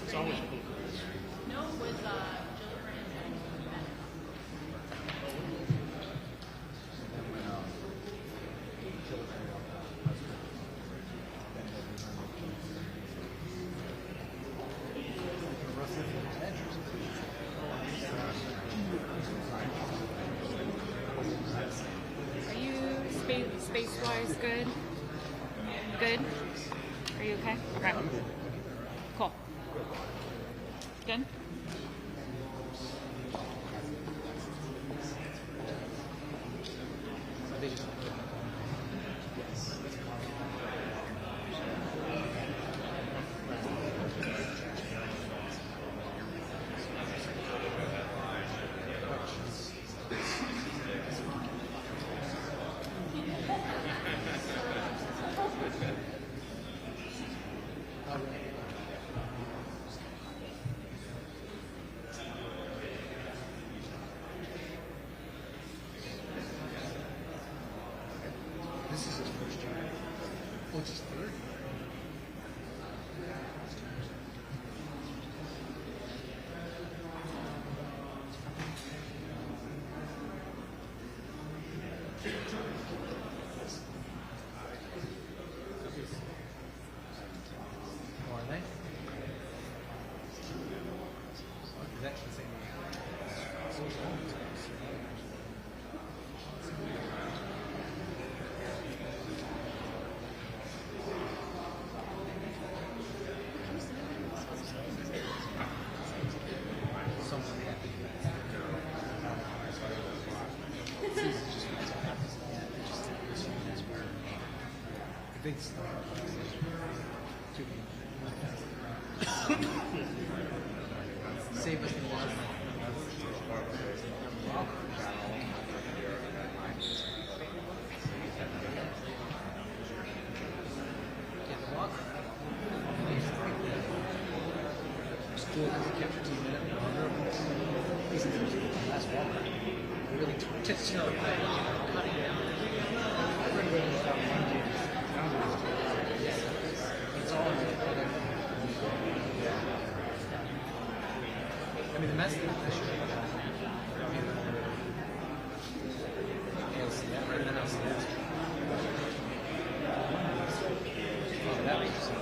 It's always cool. No, with Jill Are you space-wise good? Good? Are you okay? Okay. Cool. Good? This is his first year. Oh, it's his third. Oh, are they? It's actually the same. It's save us the water. Get the walker. Still doesn't capture 2 minutes longer. He's in the last walker. Really just cutting down. It's all I mean, the mess that this should ALCS, right? Not LCS. Oh, that makes sense.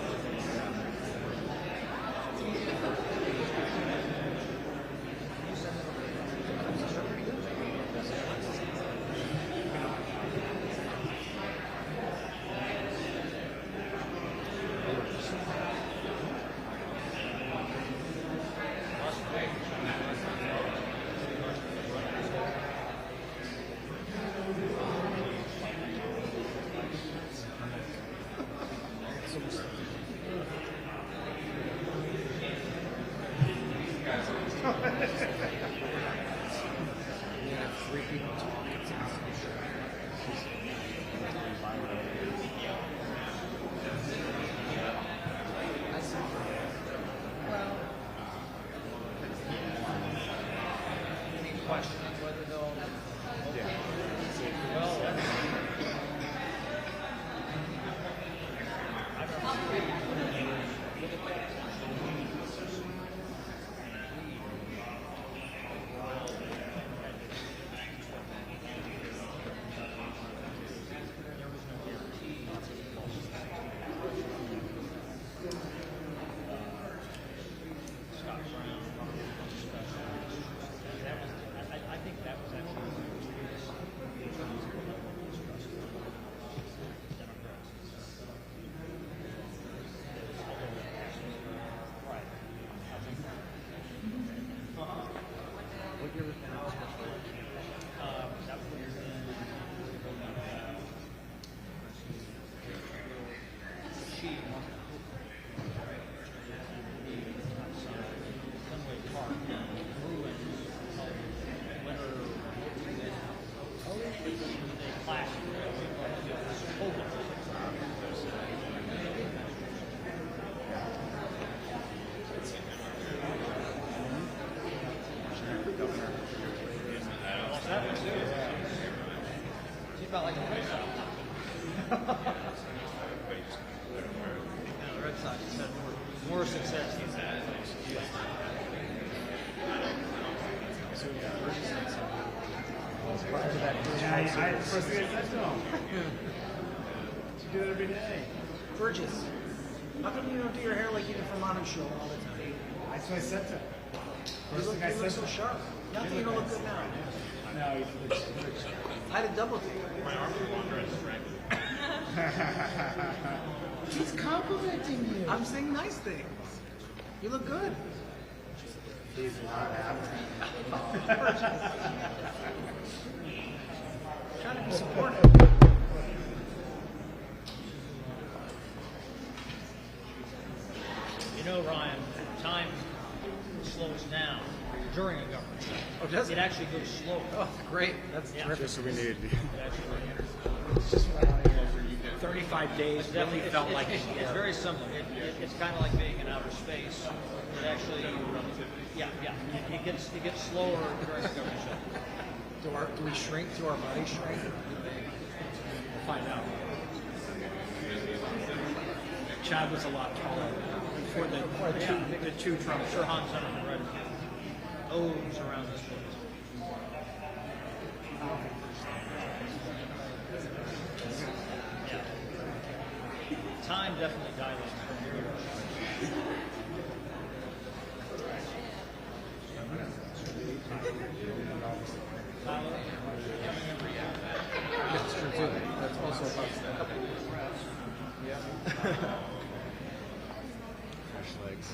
Yeah, 3 people talk. It's awesome. she Fenway Park, Bruin, winner, they clash. She's about like a Red Sox. The Red Sox has had more success than that. So we got Burgess and some. Welcome to that first I first thing I said to him. You do it every day. Burgess, how come you don't do your hair like you do for Modern Show all the time? That's what I said to him. You First look, thing I you look said so to him. sharp. Not that you don't look good now. No, he looks I had a double take. He's complimenting you. I'm saying nice things. You look good. He's not happy. Trying to be supportive. You know, Ryan, time slows down during a government shutdown. Oh, does it? It actually goes slower. Oh, great. That's terrific. Just what we need. It actually It's just 35 days really felt like it's very similar. It's kind of like being in outer space. It actually, it gets slower during the government shutdown. Do we shrink? Do our bodies shrink? We'll find out. Chad was a lot taller before the two Trumps. Sure, Han Senator, right? O's around this place. Yeah. Time definitely dilates from here. Tyler, coming every year. That's true too. That's also about that. Yeah. Fresh legs.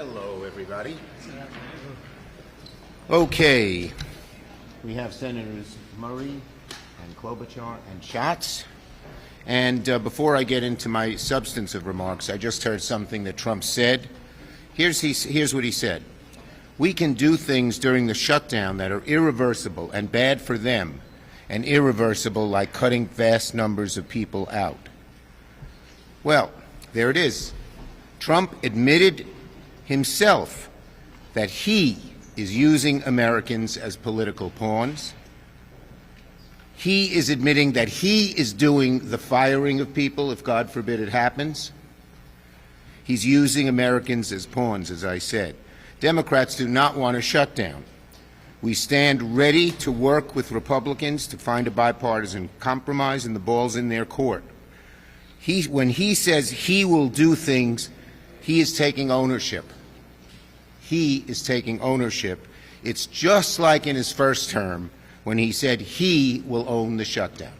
Hello, everybody. Okay. We have Senators Murray and Klobuchar and Schatz. And before I get into my substantive remarks, I just heard something that Trump said. Here's what he said. We can do things during the shutdown that are irreversible and bad for them, and irreversible like cutting vast numbers of people out. Well, there it is. Trump admitted himself that he is using Americans as political pawns. He is admitting that he is doing the firing of people, if God forbid it happens. He's using Americans as pawns, as I said. Democrats do not want a shutdown. We stand ready to work with Republicans to find a bipartisan compromise, and the ball's in their court. When he says he will do things, he is taking ownership. He is taking ownership. It's just like in his first term when he said he will own the shutdown.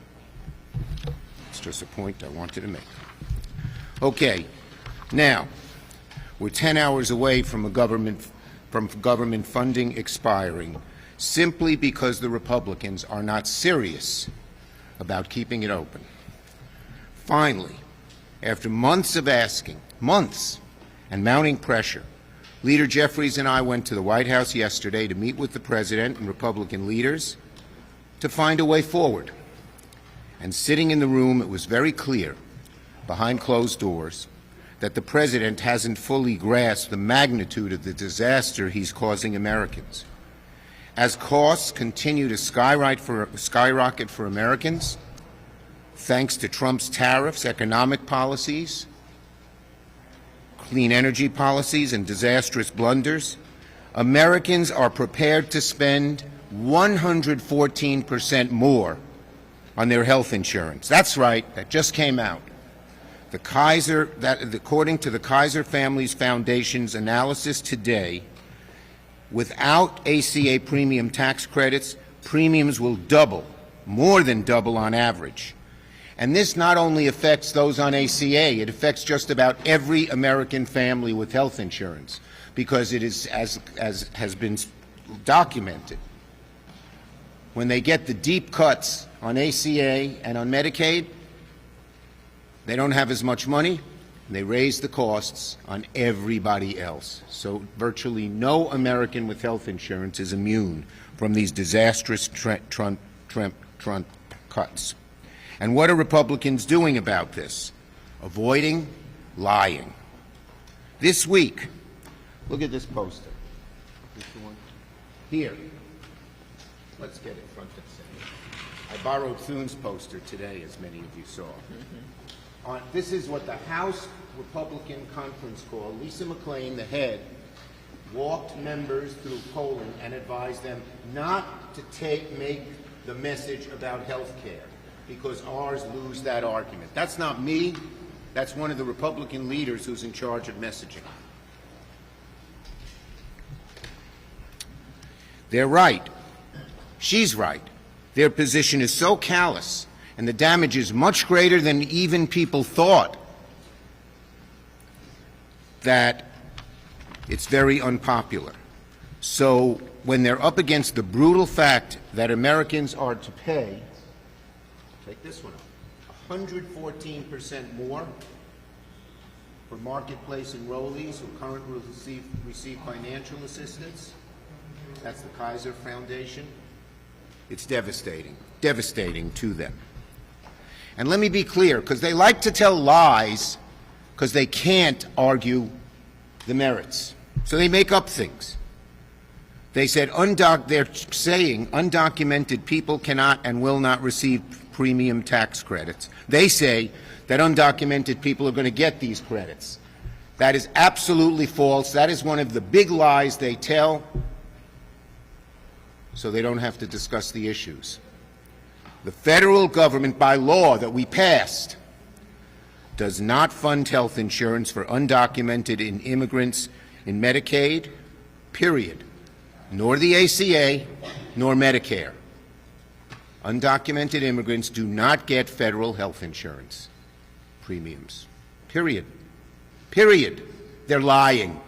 It's just a point I wanted to make. Okay, now, we're 10 hours away from government funding expiring simply because the Republicans are not serious about keeping it open. Finally, after months of asking, months, and mounting pressure, Leader Jeffries and I went to the White House yesterday to meet with the President and Republican leaders to find a way forward. And sitting in the room, it was very clear, behind closed doors, that the President hasn't fully grasped the magnitude of the disaster he's causing Americans. As costs continue to skyrocket for Americans, thanks to Trump's tariffs, economic policies, clean energy policies, and disastrous blunders, Americans are prepared to spend 114% more on their health insurance. That's right, that just came out. According to the Kaiser Families Foundation's analysis today, without ACA premium tax credits, premiums will double, more than double on average. And this not only affects those on ACA, it affects just about every American family with health insurance, because it is, as has been documented, when they get the deep cuts on ACA and on Medicaid, they don't have as much money, and they raise the costs on everybody else. So virtually no American with health insurance is immune from these disastrous Trump cuts. And what are Republicans doing about this? Avoiding lying. This week, look at this poster. This one here. Let's get it front and center. I borrowed Thune's poster today, as many of you saw. This is what the House Republican Conference called. Lisa McClain, the head, walked members through polling and advised them not to make the message about health care, because ours lose that argument. That's not me. That's one of the Republican leaders who's in charge of messaging. They're right. She's right. Their position is so callous, and the damage is much greater than even people thought, that it's very unpopular. So when they're up against the brutal fact that Americans are to pay, take this one up, 114% more for marketplace enrollees who currently receive financial assistance, that's the Kaiser Foundation, it's devastating, devastating to them. And let me be clear, because they like to tell lies because they can't argue the merits. So they make up things. They said they're saying undocumented people cannot and will not receive premium tax credits. They say that undocumented people are going to get these credits. That is absolutely false. That is one of the big lies they tell, so they don't have to discuss the issues. The federal government, by law that we passed, does not fund health insurance for undocumented immigrants in Medicaid, period, nor the ACA, nor Medicare. Undocumented immigrants do not get federal health insurance premiums, period. Period. They're lying.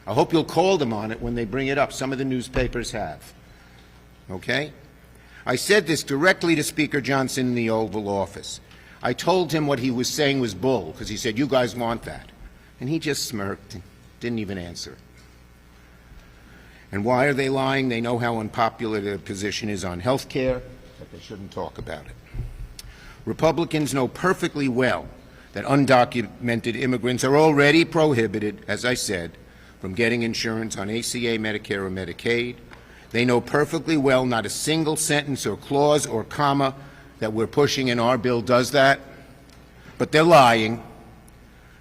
I hope you'll call them on it when they bring it up. Some of the newspapers have. Okay? I said this directly to Speaker Johnson in the Oval Office. I told him what he was saying was bull, because he said, you guys want that. And he just smirked and didn't even answer. And why are they lying? They know how unpopular their position is on health care, but they shouldn't talk about it. Republicans know perfectly well that undocumented immigrants are already prohibited, as I said, from getting insurance on ACA, Medicare, or Medicaid. They know perfectly well not a single sentence or clause or comma that we're pushing in our bill does that, but they're lying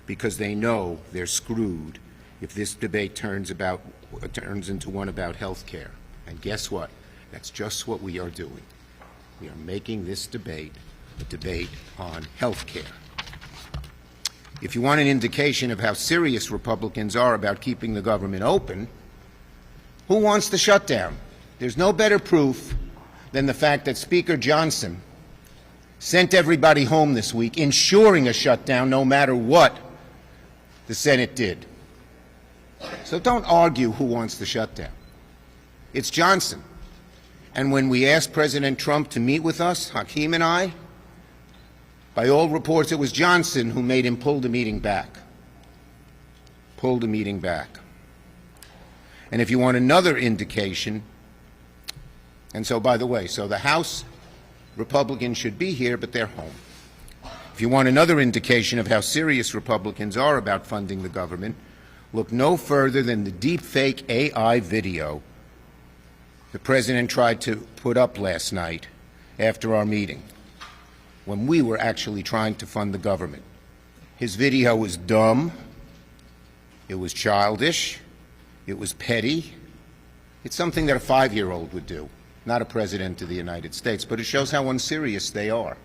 because they know they're screwed if this debate turns into one about health care. And guess what? That's just what we are doing. We are making this debate a debate on health care. If you want an indication of how serious Republicans are about keeping the government open, who wants the shutdown? There's no better proof than the fact that Speaker Johnson sent everybody home this week, ensuring a shutdown no matter what the Senate did. So don't argue who wants the shutdown. It's Johnson. And when we asked President Trump to meet with us, Hakeem and I, by all reports, it was Johnson who made him pull the meeting back. Pull the meeting back. And if you want another indication, and so, by the way, so the House Republicans should be here, but they're home. If you want another indication of how serious Republicans are about funding the government, look no further than the deepfake AI video the President tried to put up last night after our meeting, when we were actually trying to fund the government. His video was dumb, it was childish, it was petty. It's something that a 5-year-old would do, not a President of the United States, but it shows how unserious they are.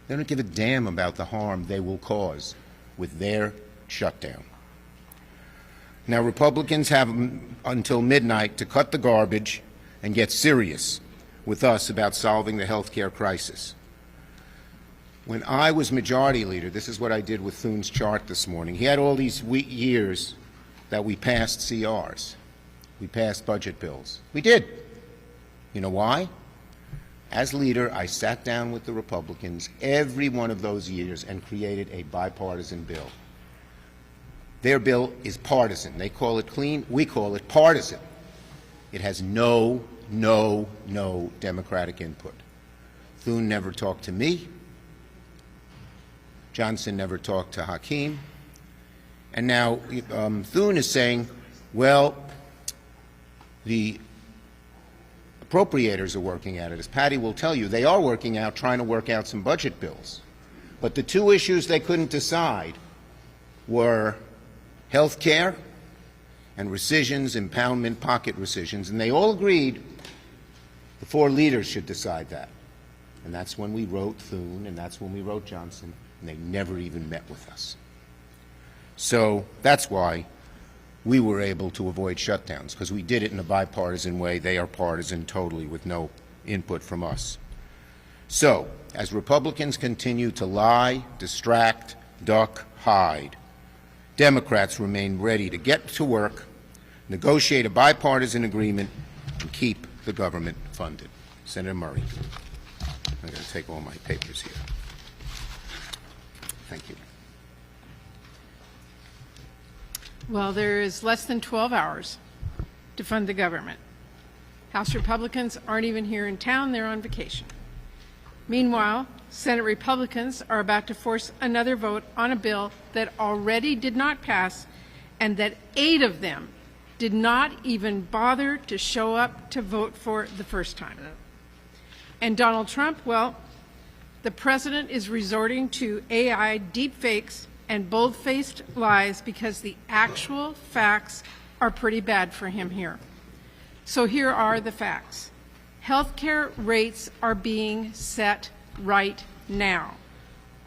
They don't give a damn about the harm they will cause with their shutdown. Now, Republicans have until midnight to cut the garbage and get serious with us about solving the health care crisis. When I was majority leader, this is what I did with Thune's chart this morning. He had all these years that we passed CRs. We passed budget bills. We did. You know why? As leader, I sat down with the Republicans every one of those years and created a bipartisan bill. Their bill is partisan. They call it clean. We call it partisan. It has no Democratic input. Thune never talked to me. Johnson never talked to Hakeem. And now Thune is saying, well, the appropriators are working at it. As Patty will tell you, they are working out, trying to work out some budget bills. But the two issues they couldn't decide were health care and rescissions, impoundment, pocket rescissions, and they all agreed the four leaders should decide that. And that's when we wrote Thune, and that's when we wrote Johnson, and they never even met with us. So that's why we were able to avoid shutdowns, because we did it in a bipartisan way. They are partisan totally, with no input from us. So, as Republicans continue to lie, distract, duck, hide, Democrats remain ready to get to work, negotiate a bipartisan agreement, and keep the government funded. Senator Murray. I'm going to take all my papers here. Thank you. Well, there is less than 12 hours to fund the government. House Republicans aren't even here in town, they're on vacation. Meanwhile, Senate Republicans are about to force another vote on a bill that already did not pass, and that 8 of them did not even bother to show up to vote for the first time. And Donald Trump, well, the president is resorting to AI deepfakes and bold-faced lies because the actual facts are pretty bad for him here. So here are the facts. Healthcare rates are being set right now.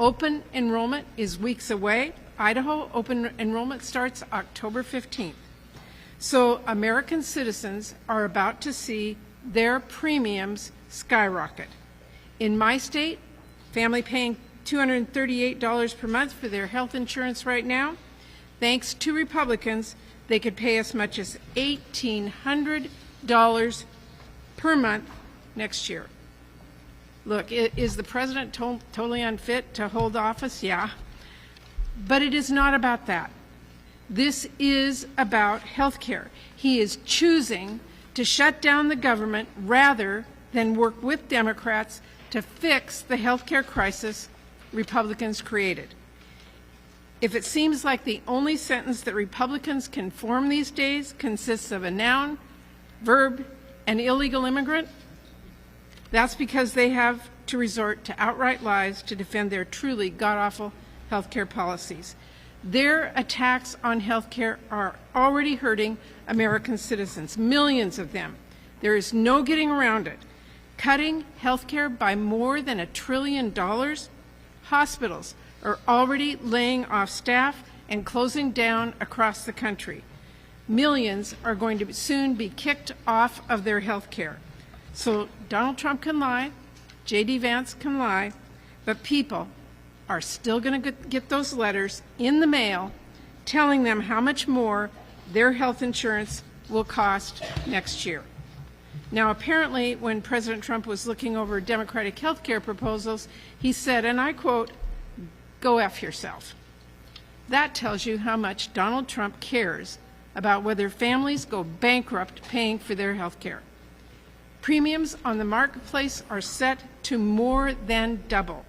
Open enrollment is weeks away. Idaho open enrollment starts October 15th. So American citizens are about to see their premiums skyrocket. In my state, family paying $238 per month for their health insurance right now, Thanks to Republicans, they could pay as much as $1,800 per month next year. Look, is the president totally unfit to hold office? Yeah. But it is not about that. This is about health care. He is choosing to shut down the government rather than work with Democrats to fix the health care crisis Republicans created. If it seems like the only sentence that Republicans can form these days consists of a noun, verb, and illegal immigrant, that's because they have to resort to outright lies to defend their truly god-awful health care policies. Their attacks on health care are already hurting American citizens, millions of them. There is no getting around it. Cutting health care by more than $1 trillion, hospitals are already laying off staff and closing down across the country. Millions are going to soon be kicked off of their health care. So Donald Trump can lie, J.D. Vance can lie, but people are still going to get those letters in the mail telling them how much more their health insurance will cost next year. Now, apparently, when President Trump was looking over Democratic health care proposals, he said, and I quote, "Go F yourself." That tells you how much Donald Trump cares about whether families go bankrupt paying for their health care. Premiums on the marketplace are set to more than double.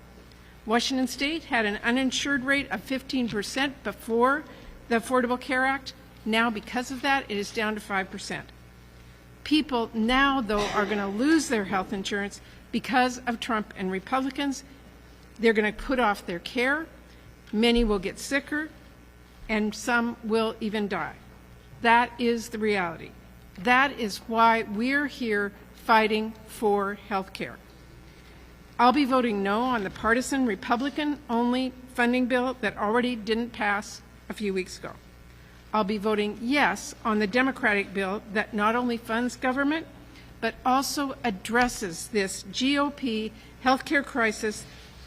Washington State had an uninsured rate of 15% before the Affordable Care Act. Now, because of that, it is down to 5%. People now, though, are going to lose their health insurance because of Trump and Republicans. They're going to put off their care. Many will get sicker, and some will even die. That is the reality. That is why we're here fighting for health care. I'll be voting no on the partisan Republican-only funding bill that already didn't pass a few weeks ago. I'll be voting yes on the Democratic bill that not only funds government, but also addresses this GOP healthcare crisis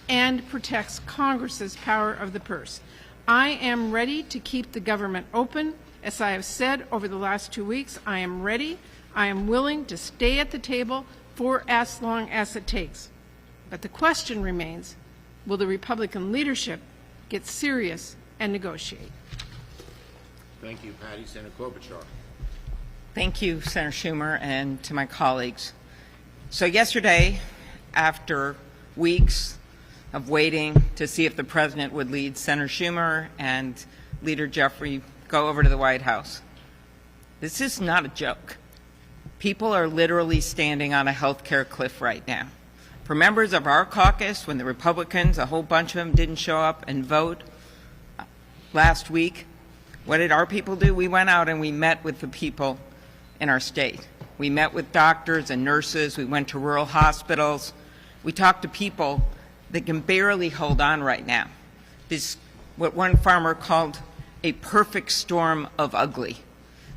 and protects Congress's power of the purse. I am ready to keep the government open. As I have said over the last 2 weeks, I am ready. I am willing to stay at the table for as long as it takes. But the question remains, will the Republican leadership get serious and negotiate? Thank you, Patty. Senator Klobuchar. Thank you, Senator Schumer, and to my colleagues. So yesterday, after weeks of waiting to see if the President would lead Senator Schumer and Leader Jeffrey go over to the White House, this is not a joke. People are literally standing on a health care cliff right now. For members of our caucus, when the Republicans, a whole bunch of them, didn't show up and vote last week, what did our people do? We went out and we met with the people in our state. We met with doctors and nurses. We went to rural hospitals. We talked to people that can barely hold on right now. This, what one farmer called a perfect storm of ugly.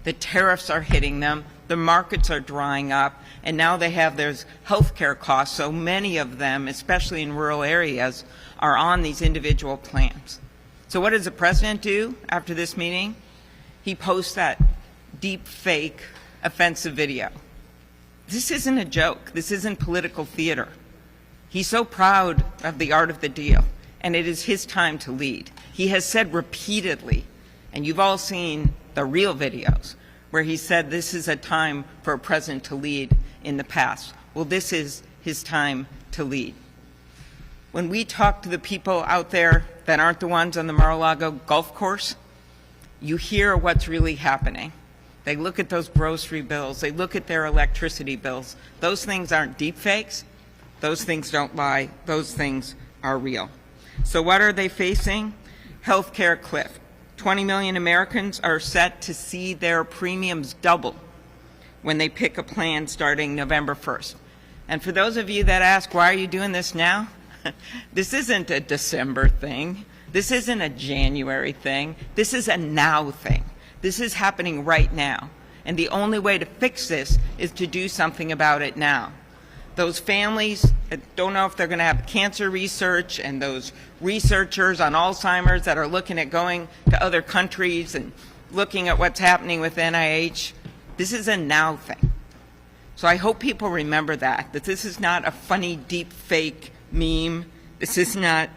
The tariffs are hitting them. The markets are drying up, and now they have their health care costs, so many of them, especially in rural areas, are on these individual plans. So what does the President do after this meeting? He posts that deep fake offensive video. This isn't a joke. This isn't political theater. He's so proud of the art of the deal, and it is his time to lead. He has said repeatedly, and you've all seen the real videos, where he said this is a time for a president to lead in the past. Well, this is his time to lead. When we talk to the people out there that aren't the ones on the Mar-a-Lago golf course, you hear what's really happening. They look at those grocery bills. They look at their electricity bills. Those things aren't deep fakes. Those things don't lie. Those things are real. So what are they facing? Healthcare cliff. 20 million Americans are set to see their premiums double when they pick a plan starting November 1st. And for those of you that ask, why are you doing this now? This isn't a December thing. This isn't a January thing. This is a now thing. This is happening right now. And the only way to fix this is to do something about it now. Those families don't know if they're going to have cancer research, and those researchers on Alzheimer's that are looking at going to other countries and looking at what's happening with NIH. This is a now thing. So I hope people remember that this is not a funny deep fake meme. This is not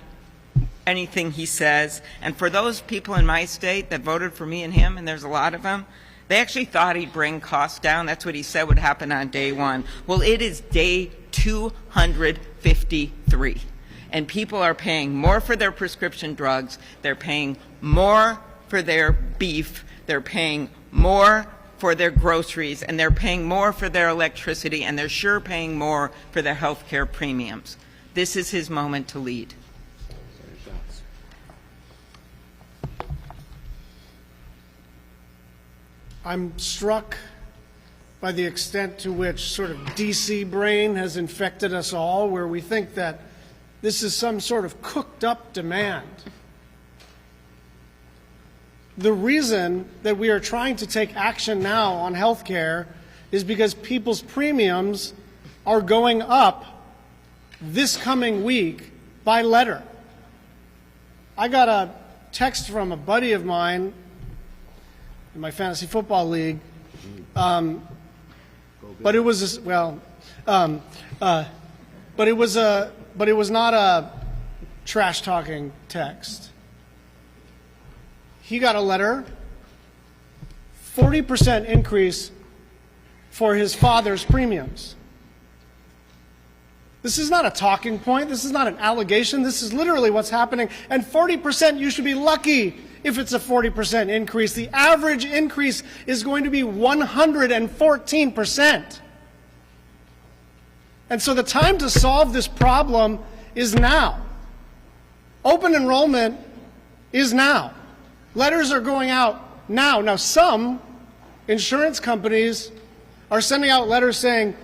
anything he says. And for those people in my state that voted for me and him, and there's a lot of them, they actually thought he'd bring costs down. That's what he said would happen on day one. Well, it is day 253. And people are paying more for their prescription drugs. They're paying more for their beef. They're paying more for their groceries. And they're paying more for their electricity. And they're sure paying more for their health care premiums. This is his moment to lead. I'm struck by the extent to which sort of DC brain has infected us all, where we think that this is some sort of cooked up demand. The reason that we are trying to take action now on health care is because people's premiums are going up this coming week by letter. I got a text from a buddy of mine in my fantasy football league, but it was but it was not a trash talking text. He got a letter, 40% increase for his father's premiums. This is not a talking point. This is not an allegation. This is literally what's happening. And 40%, you should be lucky if it's a 40% increase. The average increase is going to be 114%. And so the time to solve this problem is now. Open enrollment is now. Letters are going out now. Now, some insurance companies are sending out letters saying,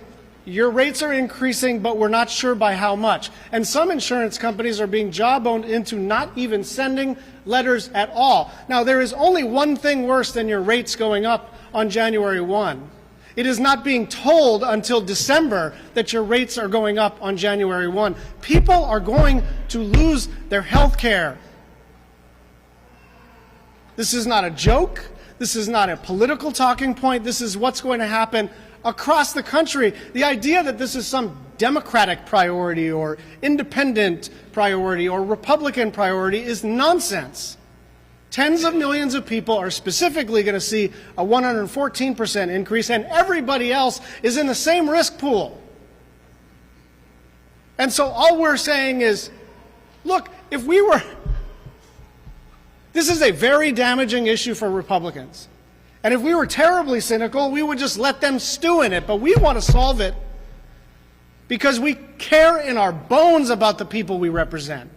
your rates are increasing, but we're not sure by how much. And some insurance companies are being jawboned into not even sending letters at all. Now, there is only one thing worse than your rates going up on January 1. It is not being told until December that your rates are going up on January 1. People are going to lose their health care. This is not a joke. This is not a political talking point. This is what's going to happen across the country. The idea that this is some Democratic priority or independent priority or Republican priority is nonsense. Tens of millions of people are specifically going to see a 114% increase, and everybody else is in the same risk pool. And so all we're saying is, look, if we were... This is a very damaging issue for Republicans. And if we were terribly cynical, we would just let them stew in it. But we want to solve it because we care in our bones about the people we represent.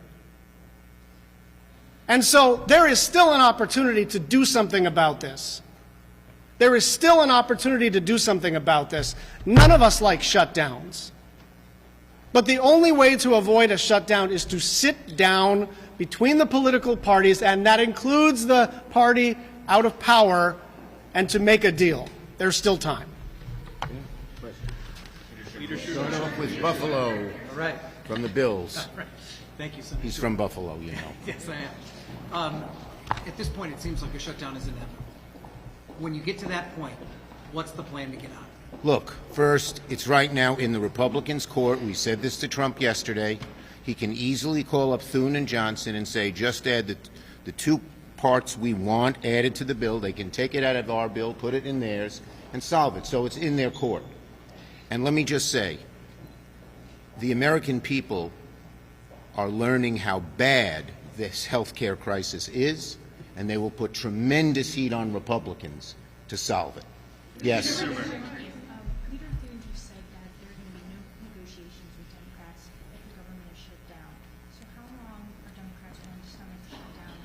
And so there is still an opportunity to do something about this. There is still an opportunity to do something about this. None of us like shutdowns. But the only way to avoid a shutdown is to sit down between the political parties, and that includes the party out of power, and to make a deal. There's still time. Start off with Buffalo. All right. From the Bills. Right. Thank you, Senator. He's from Buffalo, you know. Yes, I am. At this point, it seems like a shutdown is inevitable. When you get to that point, what's the plan to get out? Look, first, it's right now in the Republicans' court. We said this to Trump yesterday. He can easily call up Thune and Johnson and say, just add the two parts we want added to the bill. They can take it out of our bill, put it in theirs, and solve it. So it's in their court. And let me just say, the American people are learning how bad this health care crisis is, and they will put tremendous heat on Republicans to solve it. Yes? Leader Thune just said that there are going to be no negotiations with Democrats if the government is shut down. So how long are Democrats going to stomach the shutdown?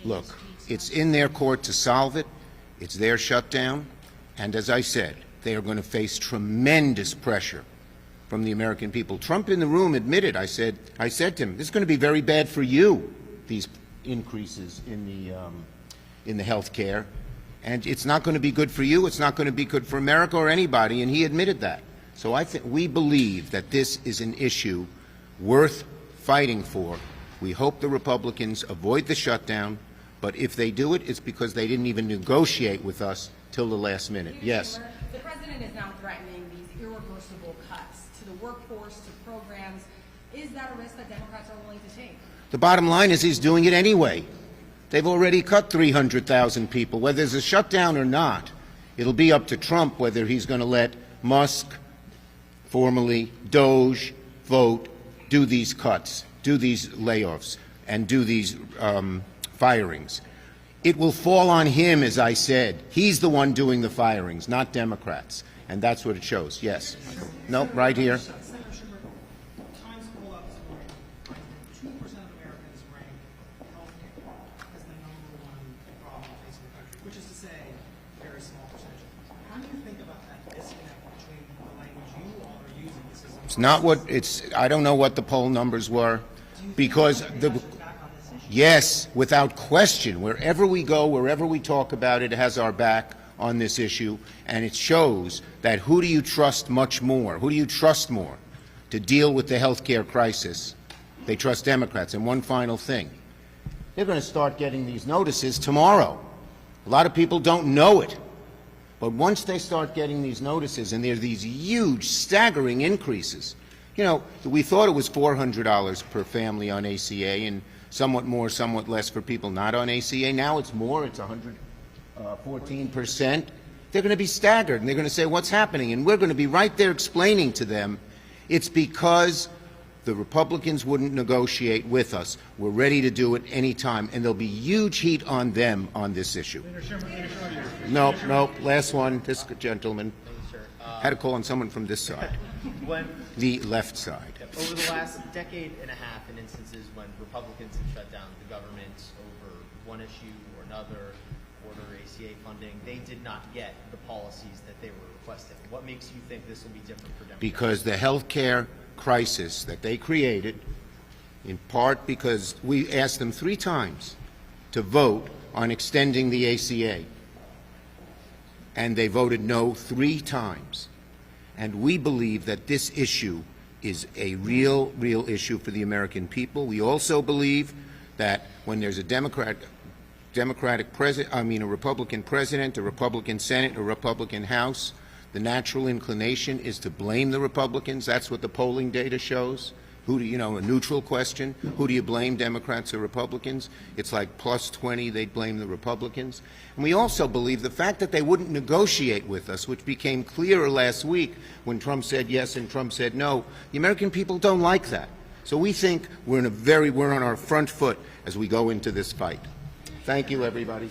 Look, it's in their court to solve it. It's their shutdown. And as I said, they are going to face tremendous pressure from the American people. Trump in the room admitted, I said to him, this is going to be very bad for you, these increases in the health care. And it's not going to be good for you. It's not going to be good for America or anybody. And he admitted that. So we believe that this is an issue worth fighting for. We hope the Republicans avoid the shutdown, but if they do it, it's because they didn't even negotiate with us till the last minute. Yes. The president is now threatening these irreversible cuts to the workforce, to programs. Is that a risk that Democrats are willing to take? The bottom line is he's doing it anyway. They've already cut 300,000 people. Whether there's a shutdown or not, it'll be up to Trump whether he's going to let Musk, formerly Doge, vote, do these cuts, do these layoffs, and do these firings. It will fall on him, as I said. He's the one doing the firings, not Democrats. And that's what it shows. Yes. No, right here. Senator Schumer, Times poll out this morning, 2% of Americans rank healthcare as the #1 problem facing the country, which is to say, a very small percentage. How do you think about that disconnect between the language you all are using? This is It's not what it's. I don't know what the poll numbers were, because the. Yes, without question. Wherever we go, wherever we talk about it, it has our back on this issue, and it shows that who do you trust much more? Who do you trust more to deal with the health care crisis? They trust Democrats. And one final thing. They're going to start getting these notices tomorrow. A lot of people don't know it. But once they start getting these notices, and there's these huge, staggering increases, you know, we thought it was $400 per family on ACA, and somewhat more, somewhat less for people not on ACA. Now it's more. It's 114%. They're going to be staggered, and they're going to say, what's happening? And we're going to be right there explaining to them, it's because the Republicans wouldn't negotiate with us. We're ready to do it any time, and there'll be huge heat on them on this issue. No, last one. This gentleman had to call on someone from this side, the left side. Over the last decade and a half, in instances when Republicans have shut down the government over one issue or another, order ACA funding, they did not get the policies that they were requesting. What makes you think this will be different for Democrats? Because the health care crisis that they created, in part because we asked them 3 times to vote on extending the ACA, and they voted no 3 times. And we believe that this issue is a real issue for the American people. We also believe that when there's a Republican president, a Republican Senate, a Republican House, the natural inclination is to blame the Republicans. That's what the polling data shows. Who do you know? A neutral question. Who do you blame, Democrats or Republicans? It's like +20. They'd blame the Republicans. And we also believe the fact that they wouldn't negotiate with us, which became clearer last week when Trump said yes and Trump said no. The American people don't like that. So we think we're on our front foot as we go into this fight. Thank you, everybody.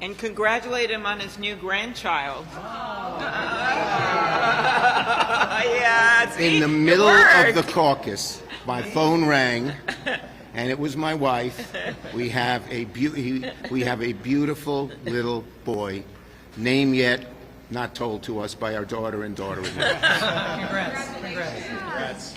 And congratulate him on his new grandchild. Yeah, in the middle of the caucus, my phone rang, and it was my wife. We have a beautiful little boy, name yet not told to us by our daughter and daughter-in-law. Congrats.